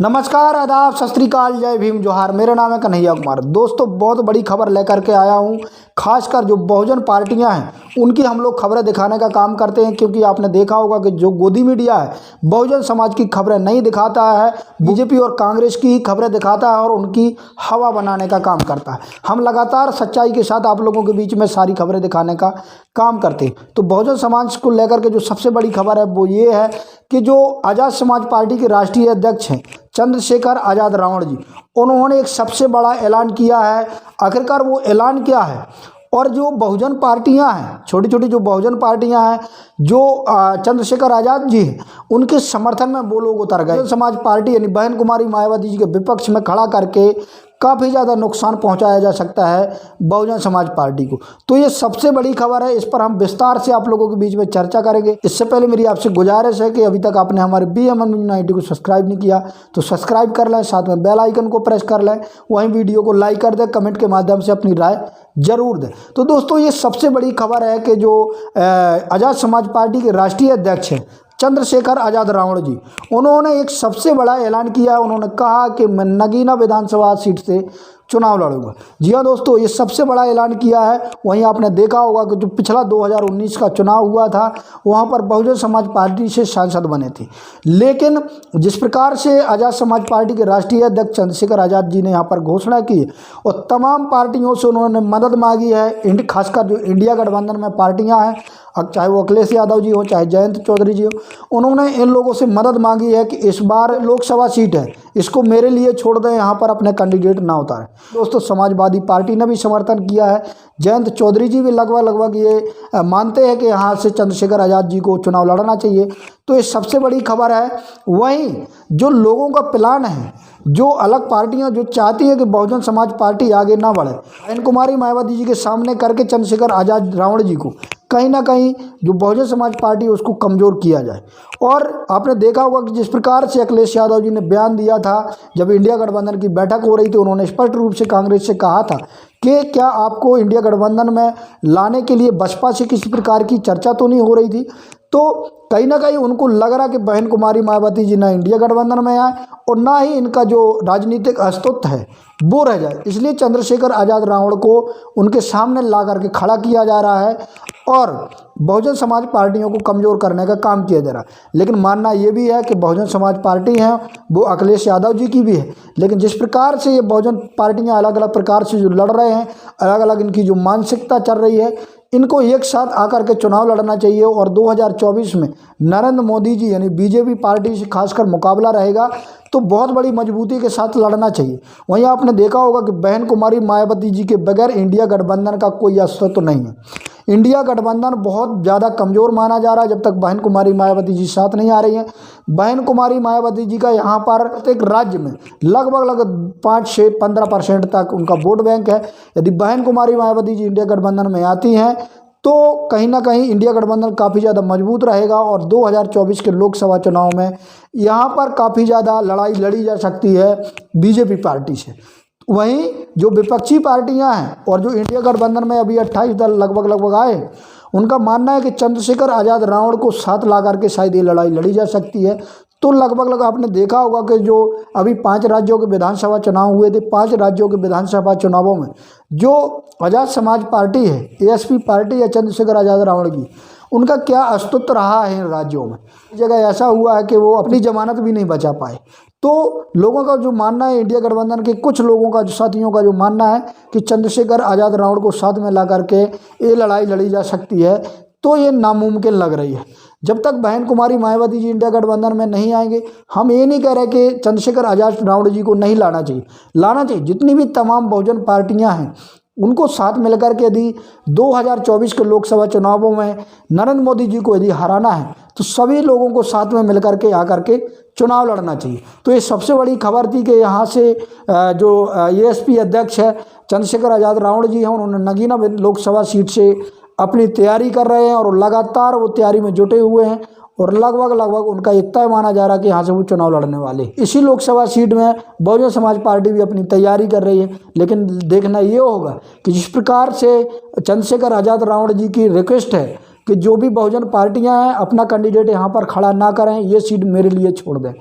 नमस्कार, आदाब, सत श्री अकाल, जय भीम, जोहार। मेरा नाम है कन्हैया कुमार। दोस्तों, बहुत बड़ी खबर लेकर के आया हूँ। खासकर जो बहुजन पार्टियां हैं उनकी हम लोग खबरें दिखाने का काम करते हैं, क्योंकि आपने देखा होगा कि जो गोदी मीडिया है बहुजन समाज की खबरें नहीं दिखाता है, बीजेपी और कांग्रेस की ही खबरें दिखाता है और उनकी हवा बनाने का काम करता है। हम लगातार सच्चाई के साथ आप लोगों के बीच में सारी खबरें दिखाने का काम करते हैं। तो बहुजन समाज को लेकर के जो सबसे बड़ी खबर है वो ये है कि जो आज़ाद समाज पार्टी के राष्ट्रीय अध्यक्ष हैं चंद्रशेखर आज़ाद रावण जी, उन्होंने एक सबसे बड़ा ऐलान किया है। आखिरकार वो ऐलान क्या है, और जो बहुजन पार्टियां हैं, छोटी छोटी जो बहुजन पार्टियां हैं, जो चंद्रशेखर आज़ाद जी हैं, उनके समर्थन में वो लोग उतर गए। समाज पार्टी यानी बहन कुमारी मायावती जी के विपक्ष में खड़ा करके काफ़ी ज़्यादा नुकसान पहुंचाया जा सकता है बहुजन समाज पार्टी को। तो ये सबसे बड़ी खबर है, इस पर हम विस्तार से आप लोगों के बीच में चर्चा करेंगे। इससे पहले मेरी आपसे गुजारिश है कि अभी तक आपने हमारे BMN न्यूज़ 90 को सब्सक्राइब नहीं किया तो सब्सक्राइब कर लें, साथ में बेल आइकन को प्रेस कर लें, वहीं वीडियो को लाइक कर दें, कमेंट के माध्यम से अपनी राय जरूर दें। तो दोस्तों, ये सबसे बड़ी खबर है कि जो आज़ाद समाज पार्टी के राष्ट्रीय अध्यक्ष हैं चंद्रशेखर आज़ाद रावण जी, उन्होंने एक सबसे बड़ा ऐलान किया। उन्होंने कहा कि मैं नगीना विधानसभा सीट से चुनाव लड़ूंगा। जी हाँ दोस्तों, ये सबसे बड़ा ऐलान किया है। वहीं आपने देखा होगा कि जो पिछला 2019 का चुनाव हुआ था वहाँ पर बहुजन समाज पार्टी से सांसद बने थे, लेकिन जिस प्रकार से आज़ाद समाज पार्टी के राष्ट्रीय अध्यक्ष चंद्रशेखर आज़ाद जी ने यहाँ पर घोषणा की और तमाम पार्टियों से उन्होंने मदद मांगी है, खासकर जो इंडिया गठबंधन में पार्टियाँ हैं, अब चाहे वो अखिलेश यादव जी हो चाहे जयंत चौधरी जी हो, उन्होंने इन लोगों से मदद मांगी है कि इस बार लोकसभा सीट है इसको मेरे लिए छोड़ दें, यहाँ पर अपने कैंडिडेट ना उतारें। दोस्तों, समाजवादी पार्टी ने भी समर्थन किया है। जयंत चौधरी जी भी लगभग ये मानते हैं कि यहाँ से चंद्रशेखर आज़ाद जी को चुनाव लड़ना चाहिए। तो ये सबसे बड़ी खबर है। वहीं जो लोगों का प्लान है, जो अलग पार्टियां जो चाहती है कि बहुजन समाज पार्टी आगे ना बढ़े, बहन कुमारी मायावती जी के सामने करके चंद्रशेखर आज़ाद रावण जी को कहीं ना कहीं जो बहुजन समाज पार्टी है उसको कमज़ोर किया जाए। और आपने देखा होगा कि जिस प्रकार से अखिलेश यादव जी ने बयान दिया था जब इंडिया गठबंधन की बैठक हो रही थी, उन्होंने स्पष्ट रूप से कांग्रेस से कहा था कि क्या आपको इंडिया गठबंधन में लाने के लिए बसपा से किसी प्रकार की चर्चा तो नहीं हो रही थी। तो कहीं ना कहीं उनको लग रहा कि बहन कुमारी मायावती जी ना इंडिया गठबंधन में आए और ना ही इनका जो राजनीतिक अस्तित्व है वो रह जाए, इसलिए चंद्रशेखर आज़ाद रावण को उनके सामने ला करके खड़ा किया जा रहा है और बहुजन समाज पार्टियों को कमज़ोर करने का काम किया जा रहा है। लेकिन मानना ये भी है कि बहुजन समाज पार्टी है वो अखिलेश यादव जी की भी है, लेकिन जिस प्रकार से ये बहुजन पार्टियां अलग अलग प्रकार से जो लड़ रहे हैं, अलग अलग इनकी जो मानसिकता चल रही है, इनको एक साथ आकर के चुनाव लड़ना चाहिए। और 2024 में नरेंद्र मोदी जी यानी बीजेपी पार्टी से खासकर मुकाबला रहेगा तो बहुत बड़ी मजबूती के साथ लड़ना चाहिए। वहीं आपने देखा होगा कि बहन कुमारी मायावती जी के बगैर इंडिया गठबंधन का कोई अस्तित्व नहीं है। इंडिया गठबंधन बहुत ज़्यादा कमज़ोर माना जा रहा है जब तक बहन कुमारी मायावती जी साथ नहीं आ रही हैं। बहन कुमारी मायावती जी का यहाँ पर प्रत्येक राज्य में लगभग 5 से 15% तक उनका वोट बैंक है। यदि बहन कुमारी मायावती जी इंडिया गठबंधन में आती हैं तो कहीं ना कहीं इंडिया गठबंधन काफ़ी ज़्यादा मजबूत रहेगा और 2024 के लोकसभा चुनाव में यहाँ पर काफ़ी ज़्यादा लड़ाई लड़ी जा सकती है बीजेपी पार्टी से। वहीं जो विपक्षी पार्टियां हैं और जो इंडिया गठबंधन में अभी 28 दल लगभग आए, उनका मानना है कि चंद्रशेखर आज़ाद रावण को साथ ला करके शायद ये लड़ाई लड़ी जा सकती है। तो लगभग आपने देखा होगा कि जो अभी 5 राज्यों के विधानसभा चुनाव हुए थे, 5 राज्यों के विधानसभा चुनावों में जो आज़ाद समाज पार्टी है, ASP पार्टी है चंद्रशेखर आज़ाद रावण की, उनका क्या अस्तित्व रहा है इन राज्यों में। जगह ऐसा हुआ है कि वो अपनी जमानत भी नहीं बचा पाए। तो लोगों का जो मानना है, इंडिया गठबंधन के कुछ लोगों का, साथियों का जो मानना है कि चंद्रशेखर आज़ाद रावण को साथ में ला करके ये लड़ाई लड़ी जा सकती है, तो ये नामुमकिन लग रही है। जब तक बहन कुमारी मायावती जी इंडिया गठबंधन में नहीं आएंगे, हम ये नहीं कह रहे कि चंद्रशेखर आज़ाद रावण जी को नहीं लाना चाहिए, लाना चाहिए। जितनी भी तमाम बहुजन पार्टियां हैं उनको साथ मिलकर के यदि 2024 के लोकसभा चुनावों में नरेंद्र मोदी जी को यदि हराना है तो सभी लोगों को साथ में मिलकर के आकर के चुनाव लड़ना चाहिए। तो ये सबसे बड़ी खबर थी कि यहाँ से जो ASP अध्यक्ष है चंद्रशेखर आज़ाद रावण जी हैं, उन्होंने नगीना लोकसभा सीट से अपनी तैयारी कर रहे हैं और लगातार वो तैयारी में जुटे हुए हैं और लगभग उनका एक तय माना जा रहा है कि यहाँ से वो चुनाव लड़ने वाले। इसी लोकसभा सीट में बहुजन समाज पार्टी भी अपनी तैयारी कर रही है, लेकिन देखना ये होगा कि जिस प्रकार से चंद्रशेखर आज़ाद रावण जी की रिक्वेस्ट है कि जो भी बहुजन पार्टियां हैं अपना कैंडिडेट यहाँ पर खड़ा ना करें, ये सीट मेरे लिए छोड़ दें।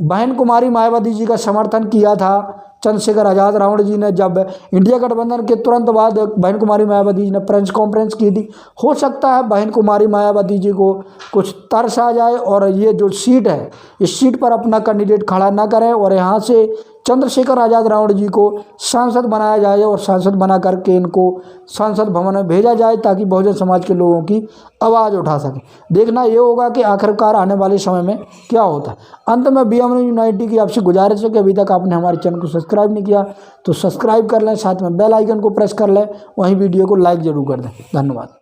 बहन कुमारी मायावती जी का समर्थन किया था चंद्रशेखर आज़ाद रावण जी ने। जब इंडिया गठबंधन के तुरंत बाद बहन कुमारी मायावती जी ने प्रेस कॉन्फ्रेंस की थी। हो सकता है बहन कुमारी मायावती जी को कुछ तरस आ जाए और ये जो सीट है, इस सीट पर अपना कैंडिडेट खड़ा ना करें और यहाँ से चंद्रशेखर आज़ाद रावण जी को सांसद बनाया जाए और सांसद बना करके इनको संसद भवन में भेजा जाए ताकि बहुजन समाज के लोगों की आवाज़ उठा सके। देखना ये होगा कि आखिरकार आने वाले समय में क्या होता है। अंत में BM News 90 की आपसे गुजारिश है कि अभी तक आपने हमारे चैनल को सब्सक्राइब नहीं किया तो सब्सक्राइब कर लें, साथ में बेल आइकन को प्रेस कर लें, वहीं वीडियो को लाइक ज़रूर कर दें। धन्यवाद।